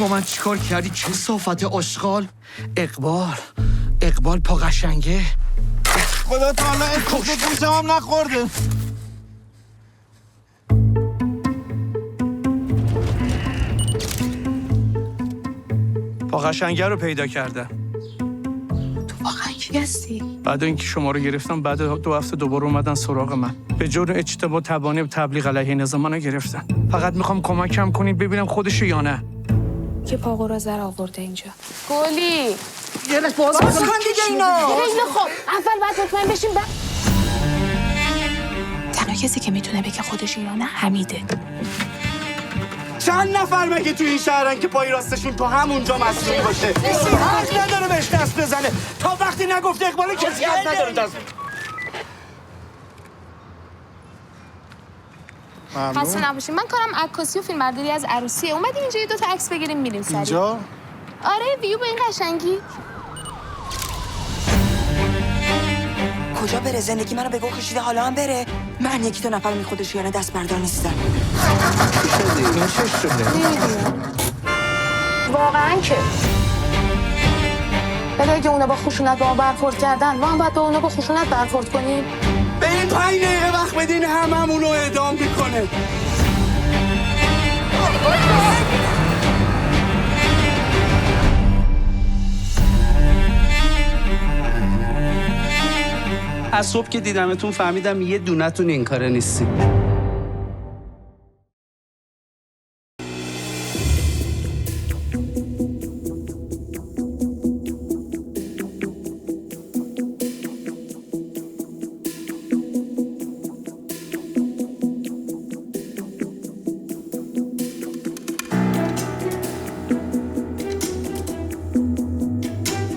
با من چیکار کردی چه صافت آشغال؟ اقبال پا قشنگه. خدا تعالی اسمش گوشم هم نخورده. پا قشنگه رو پیدا کردم. تو واقعا کی هستی؟ بعد اینکه شما رو گرفتم بعد 2 هفته دوباره اومدن سراغ من. به جرم اجتباه تبانی و تبلیغ علیه نظام منو گرفتن. فقط میخوام کمکم کنید ببینم خودشه یا نه. که پاقو را زر آورده اینجا. گلی یه باز کن دیگه اینا. خیلی خوب اول باید مطمئن بشیم تنها کسی که میتونه بگه خودش یا نه حمیده. چند نفر مگه تو این شهرن که پای راستشون تو همونجا مسئول باشه؟ حق نداره بهش دست بزنه. تا وقتی نگفت اقبال کسی حق نداره دست. خسته نباشین. من کارم عکاسی و فیلمبرداری از عروسیه. اومدیم اینجا یه 2 تا عکس بگیریم میریم سریع. اینجا؟ آره ویو به این قشنگی. کجا بره؟ زندگی منو به گو کشیده حالا هم بره. من 1-2 نفر می خودش یعنی دست بردار نیستم. این چه شده؟ واقعا که ولی اگه اونا با خشونت با ما برخورد کردن ما هم باید با اونا با خشونت برخورد کنیم. به این 5 دقیقه وقت بدین هممونو اعدام میکنه. از صبح که دیدمتون فهمیدم یه دونتون این کاره نیستی.